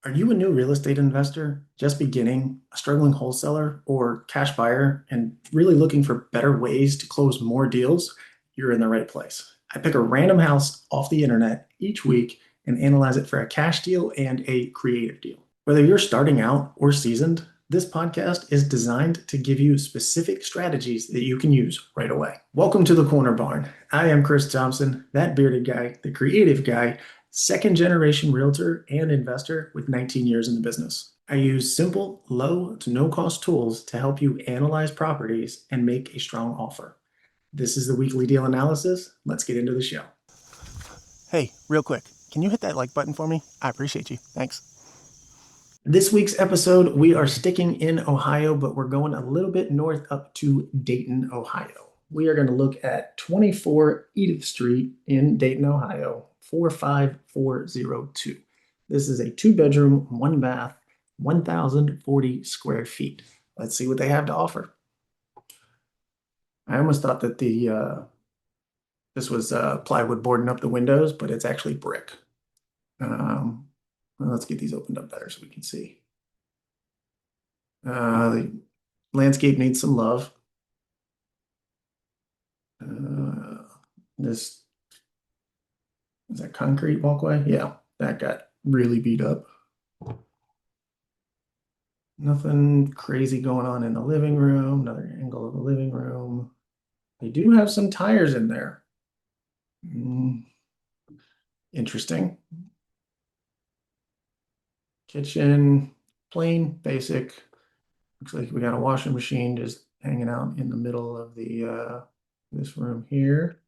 Are you a new real estate investor, just beginning, a struggling wholesaler, or cash buyer, and really looking for better ways to close more deals? You're in the right place. I pick a random house off the internet each week and analyze it for a cash deal and a creative deal. Whether you're starting out or seasoned, this podcast is designed to give you specific strategies that you can use right away. Welcome to the Corner Barn. I am Chris Thompson, that bearded guy, the creative guy, second generation realtor and investor with 19 years in the business. I use simple, low to no cost tools to help you analyze properties and make a strong offer. This is the weekly deal analysis. Let's get into the show. Hey, real quick, can you hit that like button for me? I appreciate you. Thanks. This week's episode, we are sticking in Ohio, but we're going a little bit north up to Dayton, Ohio. We are going to look at 24 Edith Street in Dayton, Ohio, 45402. This is a two-bedroom, one bath, 1,040 square feet. Let's see what they have to offer. I almost thought that this was plywood boarding up the windows, but it's actually brick. Well, let's get these opened up better so we can see. The landscape needs some love. This is that concrete walkway. Yeah, that got really beat up. Nothing crazy going on in the living room. Another angle of the living room. They do have some tires in there. Interesting. Kitchen, plain, basic. Looks like we got a washing machine just hanging out in the middle of the this room here.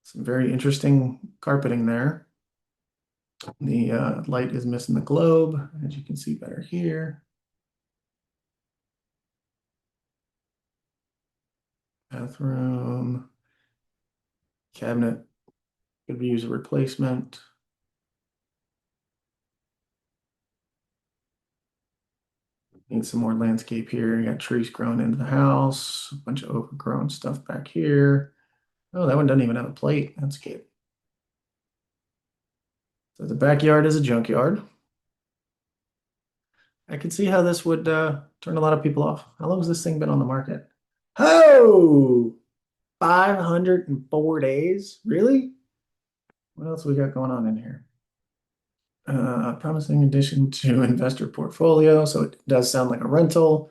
Some very interesting carpeting there. The light is missing the globe, as you can see better here. Bathroom, cabinet could use a replacement. Need some more landscape here. You got trees growing into the house, a bunch of overgrown stuff back here. Oh, that one doesn't even have a plate. That's good. So the backyard is a junkyard. I can see how this would turn a lot of people off. How long has this thing been on the market? Oh, 504 days? Really? What else we got going on in here? Promising addition to investor portfolio. So it does sound like a rental.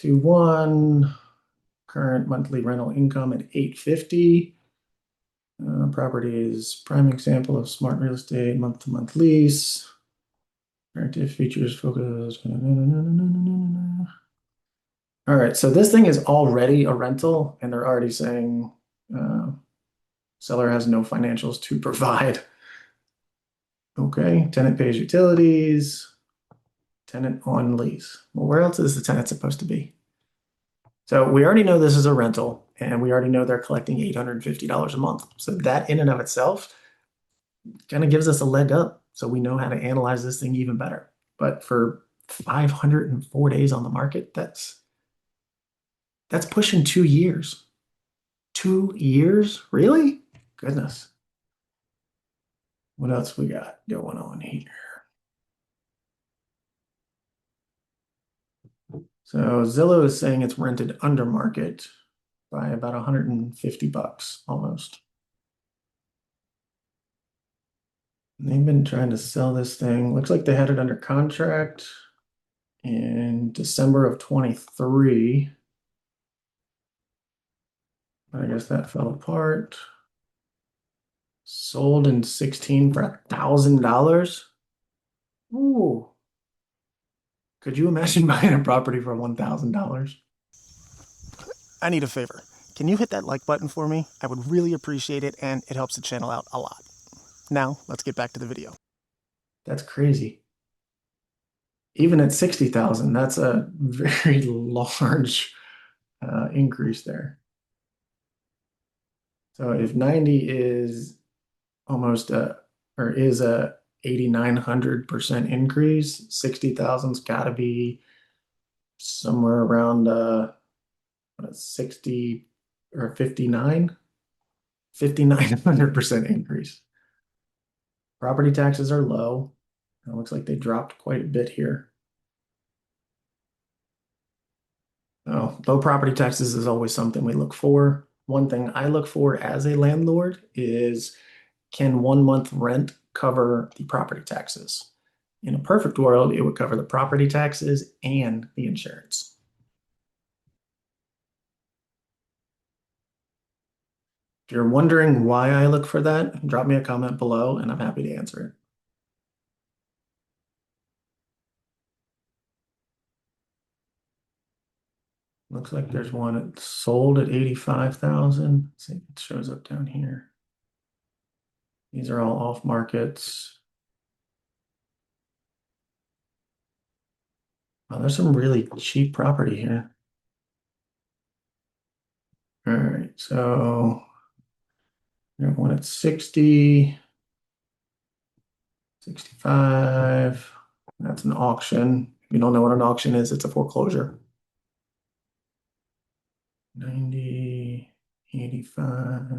2-1. Current monthly rental income at $850. Property is prime example of smart real estate, month-to-month lease. Active features focus. All right, so this thing is already a rental, and they're already saying seller has no financials to provide. Okay, tenant pays utilities, tenant on lease. Well, where else is the tenant supposed to be? So we already know this is a rental, and we already know they're collecting $850 a month. So that in and of itself kind of gives us a leg up, so we know how to analyze this thing even better. But for 504 days on the market, that's pushing 2 years. 2 years? Really? Goodness. What else we got going on here? So Zillow is saying it's rented under market by about 150 bucks almost. And they've been trying to sell this thing. Looks like they had it under contract in December of 23. I guess that fell apart. Sold in 16 for $1,000. Ooh. Could you imagine buying a property for $1,000? I need a favor. Can you hit that like button for me? I would really appreciate it, and it helps the channel out a lot. Now, let's get back to the video. That's crazy. Even at 60,000, that's a very large increase there. So if 90 is almost or is a 8,900% increase, 60,000's got to be somewhere around 60 or 59, 5,900% increase. Property taxes are low. It looks like they dropped quite a bit here. Oh, low property taxes is always something we look for. One thing I look for as a landlord is, can 1 month rent cover the property taxes? In a perfect world, it would cover the property taxes and the insurance. If you're wondering why I look for that, drop me a comment below and I'm happy to answer it. Looks like there's one that sold at 85,000. See if it shows up down here. These are all off markets. Oh, there's some really cheap property here. All right, so we have one at 60, 65. That's an auction. If you don't know what an auction is, it's a foreclosure. 90, 85.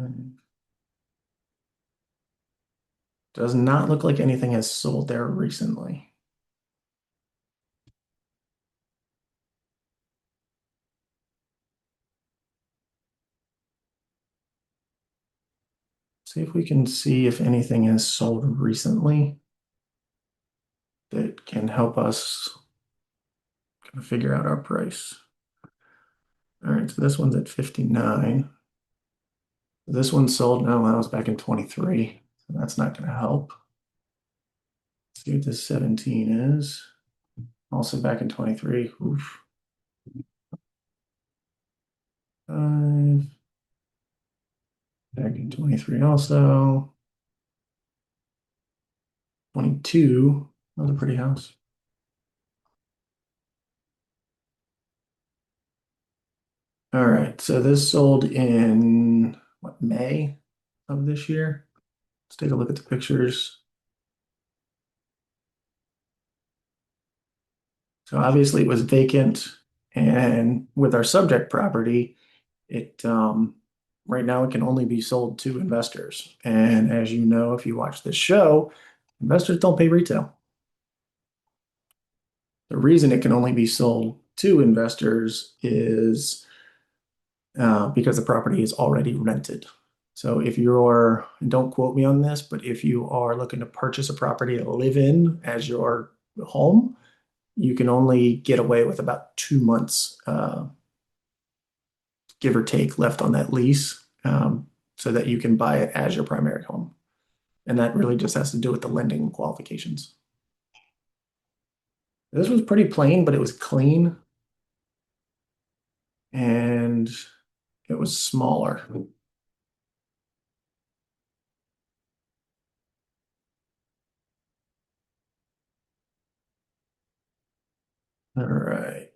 Does not look like anything has sold there recently. See if we can see if anything has sold recently that can help us kind of figure out our price. All right, so this one's at 59. This one sold, no, that was back in 23. So that's not going to help. Let's see what this 17 is. Also back in 23. Oof. 5. Back in 23 also. 22. Another pretty house. All right, so this sold in what, May of this year? Let's take a look at the pictures. So obviously it was vacant, and with our subject property, it right now it can only be sold to investors. And as you know, if you watch this show, investors don't pay retail. The reason it can only be sold to investors is because the property is already rented. So if you're, and don't quote me on this, but if you are looking to purchase a property to live in as your home, you can only get away with about 2 months, give or take, left on that lease, so that you can buy it as your primary home. And that really just has to do with the lending qualifications. This was pretty plain, but it was clean and it was smaller. All right.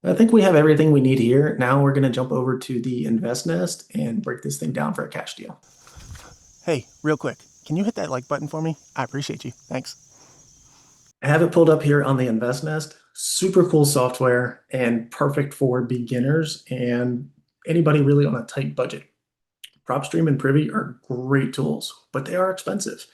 I think we have everything we need here. Now we're going to jump over to the Invest Nest and break this thing down for a cash deal. Hey, real quick, can you hit that like button for me? I appreciate you. Thanks. I have it pulled up here on the Invest Nest. Super cool software and perfect for beginners and anybody really on a tight budget. PropStream and Privy are great tools, but they are expensive.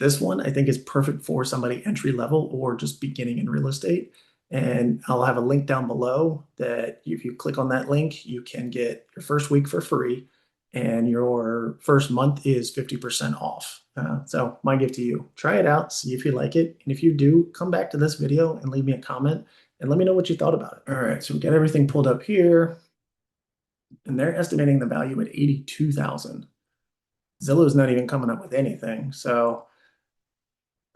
This one I think is perfect for somebody entry level or just beginning in real estate. And I'll have a link down below that if you click on that link, you can get your first week for free and your first month is 50% off. So my gift to you, try it out, see if you like it. And if you do, come back to this video and leave me a comment and let me know what you thought about it. All right, so we got everything pulled up here and they're estimating the value at 82,000. Zillow's not even coming up with anything. So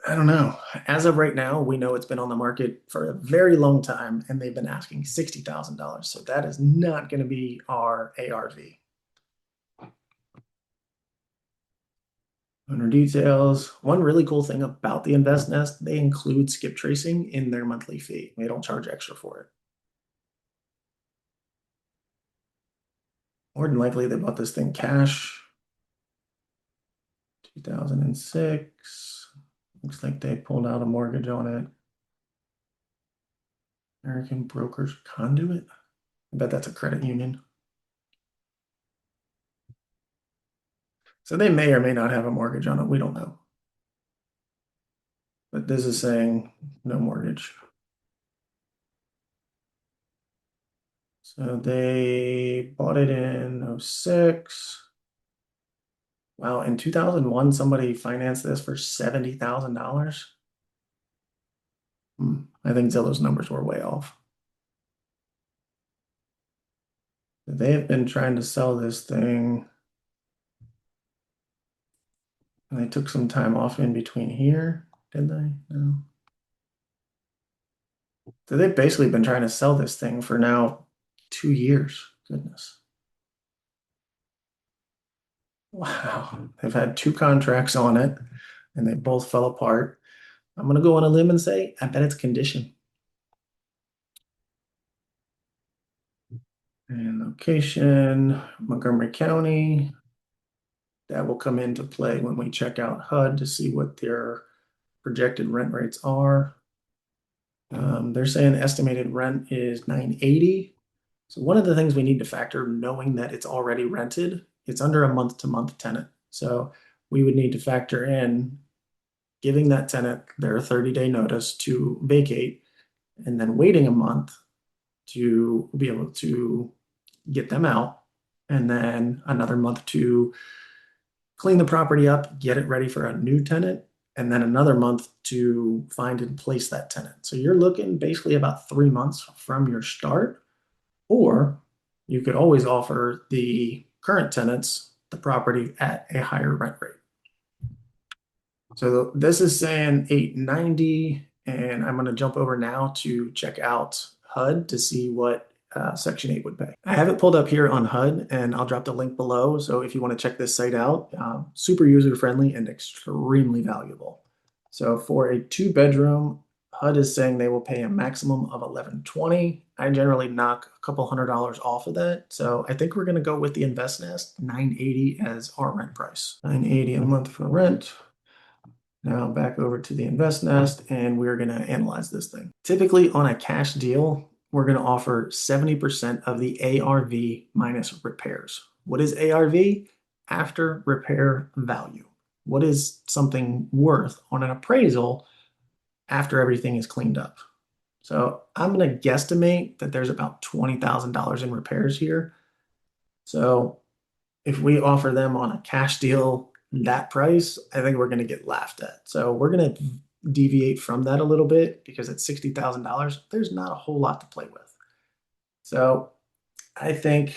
I don't know. As of right now, we know it's been on the market for a very long time and they've been asking $60,000. So that is not going to be our ARV. Under details, one really cool thing about the Invest Nest, they include skip tracing in their monthly fee. They don't charge extra for it. More than likely, they bought this thing cash. 2006. Looks like they pulled out a mortgage on it. American Brokers Conduit. I bet that's a credit union. So they may or may not have a mortgage on it. We don't know. but this is saying no mortgage. So they bought it in '06. Wow, in 2001, somebody financed this for $70,000. I think Zillow's numbers were way off. They have been trying to sell this thing, and they took some time off in between here, didn't they? No. So they've basically been trying to sell this thing for now 2 years. Goodness. Wow. They've had two contracts on it, and they both fell apart. I'm going to go on a limb and say, I bet it's condition. And location, Montgomery County. That will come into play when we check out HUD to see what their projected rent rates are. They're saying estimated rent is $980. So one of the things we need to factor, knowing that it's already rented, it's under a month-to-month tenant. So we would need to factor in giving that tenant their 30-day notice to vacate and then waiting a month to be able to get them out, and then another month to clean the property up, get it ready for a new tenant, and then another month to find and place that tenant. So you're looking basically about 3 months from your start, or you could always offer the current tenants the property at a higher rent rate. So this is saying 890, and I'm going to jump over now to check out HUD to see what Section 8 would pay. I have it pulled up here on HUD, and I'll drop the link below. So if you want to check this site out, super user-friendly and extremely valuable. So for a two-bedroom, HUD is saying they will pay a maximum of $1,120. I generally knock a couple $100 off of that. So I think we're going to go with the Invest Nest, $980 as our rent price. $980 a month for rent. Now back over to the Invest Nest, and we're going to analyze this thing. Typically on a cash deal, we're going to offer 70% of the ARV minus repairs. What is ARV? After repair value. What is something worth on an appraisal after everything is cleaned up? So I'm going to guesstimate that there's about $20,000 in repairs here. So if we offer them on a cash deal that price, I think we're going to get laughed at. So we're going to deviate from that a little bit because at $60,000, there's not a whole lot to play with. So I think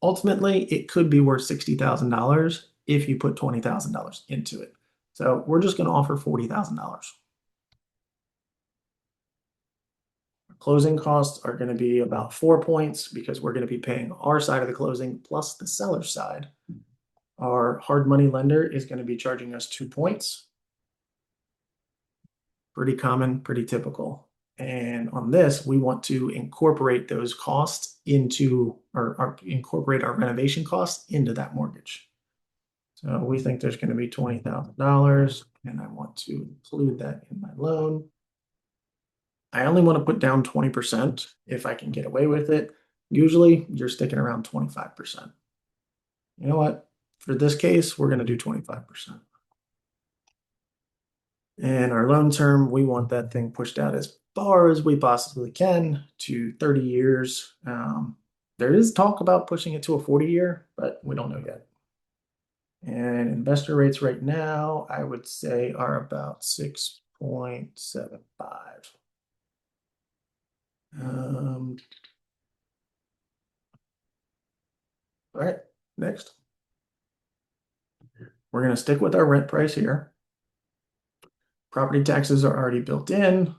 ultimately it could be worth $60,000 if you put $20,000 into it. So we're just going to offer $40,000. Closing costs are going to be about 4 points because we're going to be paying our side of the closing plus the seller's side. Our hard money lender is going to be charging us 2 points. Pretty common, pretty typical. And on this, we want to incorporate those costs into, or incorporate our renovation costs into that mortgage. So we think there's going to be $20,000, and I want to include that in my loan. I only want to put down 20% if I can get away with it. Usually you're sticking around 25%. You know what? For this case, we're going to do 25%. And our loan term, we want that thing pushed out as far as we possibly can to 30 years. There is talk about pushing it to a 40-year, but we don't know yet. And investor rates right now, I would say, are about 6.75. All right, next. We're going to stick with our rent price here. Property taxes are already built in.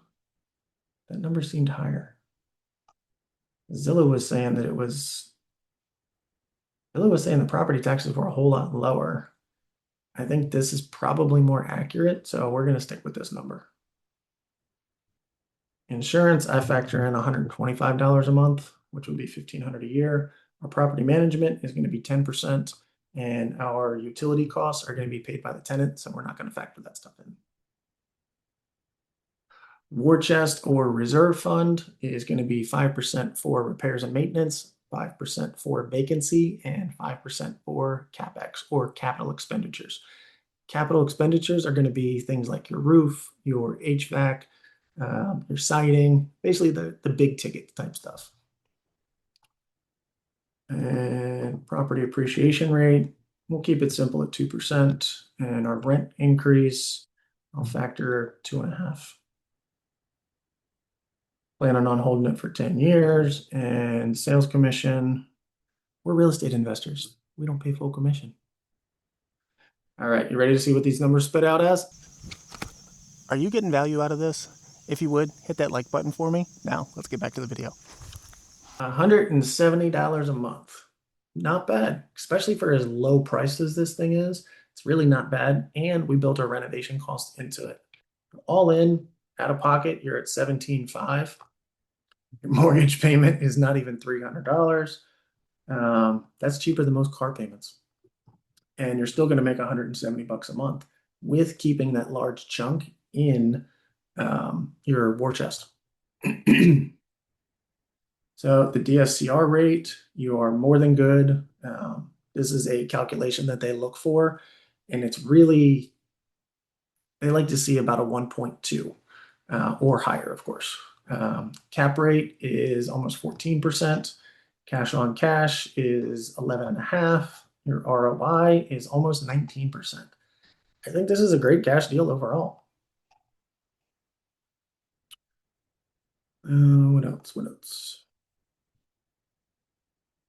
That number seemed higher. Zillow was saying that Zillow was saying the property taxes were a whole lot lower. I think this is probably more accurate, so we're going to stick with this number. Insurance, I factor in $125 a month, which would be $1,500 a year. Our property management is going to be 10%, and our utility costs are going to be paid by the tenant, so we're not going to factor that stuff in. War chest or reserve fund is going to be 5% for repairs and maintenance, 5% for vacancy, and 5% for CapEx or capital expenditures. Capital expenditures are going to be things like your roof, your HVAC, your siding, basically the big ticket type stuff. And property appreciation rate, we'll keep it simple at 2%. And our rent increase, I'll factor 2.5. Planning on holding it for 10 years. And sales commission, we're real estate investors. We don't pay full commission. All right, you ready to see what these numbers spit out as? Are you getting value out of this? If you would, hit that like button for me. Now, let's get back to the video. $170 a month. Not bad, especially for as low priced as this thing is. It's really not bad. And we built our renovation cost into it. All in, out of pocket, you're at $17,500. Your mortgage payment is not even $300. That's cheaper than most car payments. And you're still going to make $170 a month with keeping that large chunk in your war chest. So the DSCR rate, you are more than good. This is a calculation that they look for, and it's really, they like to see about a 1.2 or higher, of course. Cap rate is almost 14%. Cash on cash is 11.5. Your ROI is almost 19%. I think this is a great cash deal overall. What else? What else?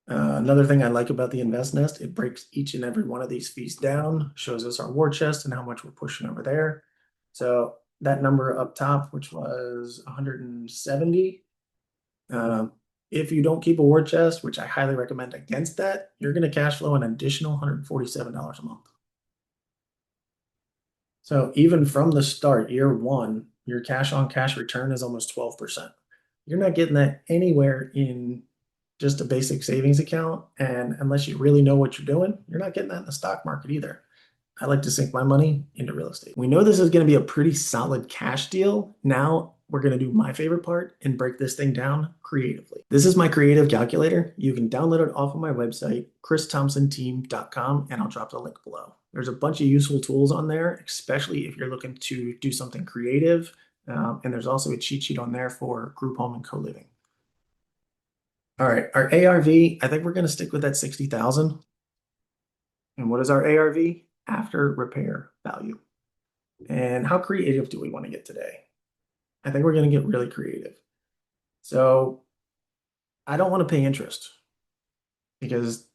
Another thing I like about the Invest Nest, it breaks each and every one of these fees down, shows us our war chest and how much we're pushing over there. So that number up top, which was 170, if you don't keep a war chest, which I highly recommend against that, you're going to cash flow an additional $147 a month. So even from the start, year one, your cash on cash return is almost 12%. You're not getting that anywhere in just a basic savings account. And unless you really know what you're doing, you're not getting that in the stock market either. I like to sink my money into real estate. We know this is going to be a pretty solid cash deal. Now we're going to do my favorite part and break this thing down creatively. This is my creative calculator. You can download it off of my website, christhompsonteam.com, and I'll drop the link below. There's a bunch of useful tools on there, especially if you're looking to do something creative. And there's also a cheat sheet on there for group home and co-living. All right, our ARV, I think we're going to stick with that 60,000. And what is our ARV? After repair value. And how creative do we want to get today? I think we're going to get really creative. So I don't want to pay interest because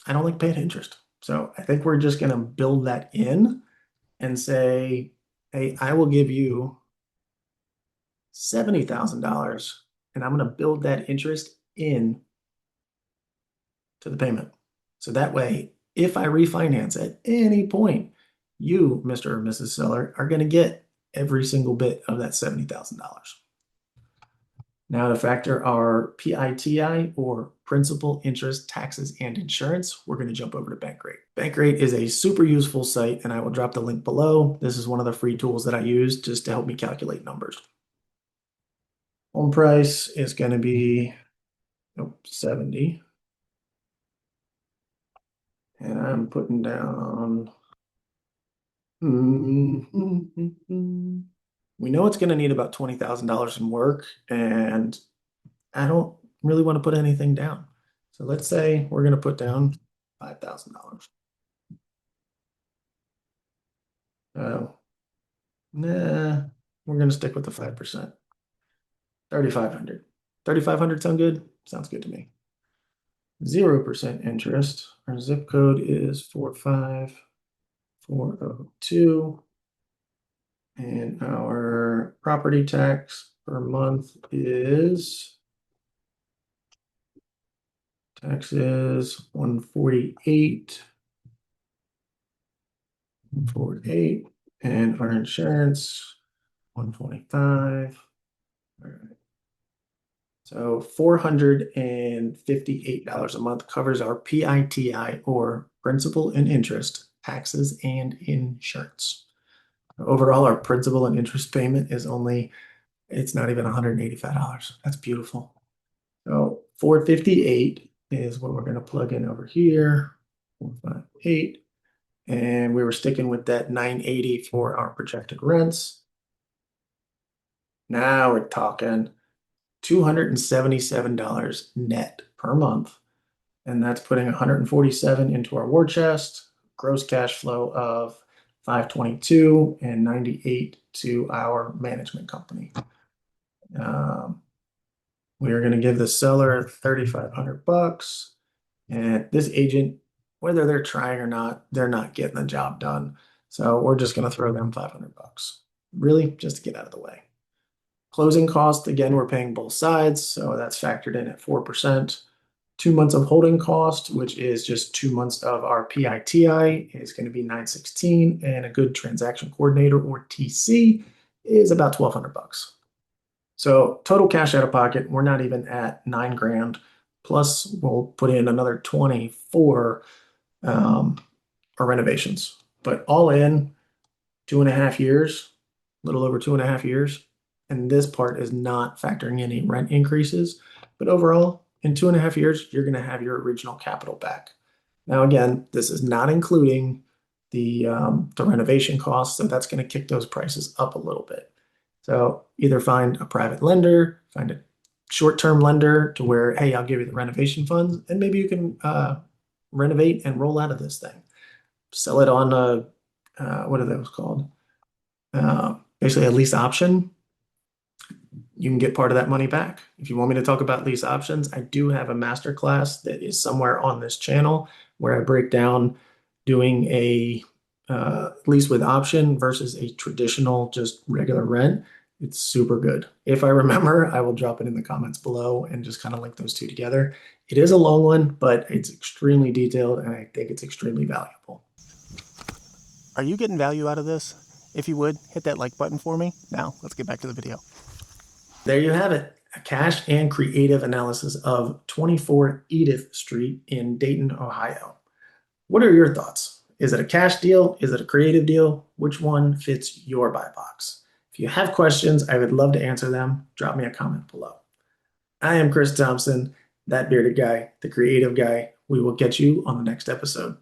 I don't like paying interest. So I think we're just going to build that in and say, hey, I will give you $70,000 and I'm going to build that interest in to the payment. So that way, if I refinance at any point, you, Mr. or Mrs. Seller, are going to get every single bit of that $70,000. Now to factor our PITI, or principal, interest, taxes, and insurance, we're going to jump over to Bankrate. Bankrate is a super useful site, and I will drop the link below. This is one of the free tools that I use just to help me calculate numbers. Home price is going to be 70. And I'm putting down, we know it's going to need about $20,000 in work, and I don't really want to put anything down. So let's say we're going to put down $5,000. Nah, we're going to stick with the 5%. 3,500. 3,500 sound good? Sounds good to me. 0% interest. Our zip code is 45402. And our property tax per month is taxes 148. 148. And our insurance 125. All right. So $458 a month covers our PITI, or principal and interest, taxes, and insurance. Overall, our principal and interest payment is it's not even $185. That's beautiful. So 458 is what we're going to plug in over here. 458. And we were sticking with that 980 for our projected rents. Now we're talking $277 net per month. And that's putting 147 into our war chest, gross cash flow of 522 and 98 to our management company. Um, we are going to give the seller 3,500 bucks. And this agent, whether they're trying or not, they're not getting the job done. So we're just going to throw them 500 bucks. Really, just to get out of the way. Closing cost, again, we're paying both sides, so that's factored in at 4%. 2 months of holding cost, which is just 2 months of our PITI, is going to be 916, and a good transaction coordinator or TC is about 1,200 bucks. So total cash out of pocket, we're not even at 9 grand. Plus, we'll put in another 20 for our renovations. But all in, 2.5 years, a little over 2.5 years. And this part is not factoring any rent increases. But overall, in 2.5 years, you're going to have your original capital back. Now, again, this is not including the renovation costs, so that's going to kick those prices up a little bit. So either find a private lender, find a short-term lender to where, hey, I'll give you the renovation funds, and maybe you can renovate and roll out of this thing. Sell it on what are those called? Basically a lease option. You can get part of that money back. If you want me to talk about lease options, I do have a master class that is somewhere on this channel where I break down doing a lease with option versus a traditional just regular rent. It's super good. If I remember, I will drop it in the comments below and just kind of link those two together. It is a long one, but it's extremely detailed and I think it's extremely valuable. Are you getting value out of this? If you would, hit that like button for me. Now, let's get back to the video. There you have it, a cash and creative analysis of 24 Edith Street in Dayton, Ohio. What are your thoughts? Is it a cash deal? Is it a creative deal? Which one fits your buy box? If you have questions, I would love to answer them. Drop me a comment below. I am Chris Thompson, that bearded guy, the creative guy. We will catch you on the next episode.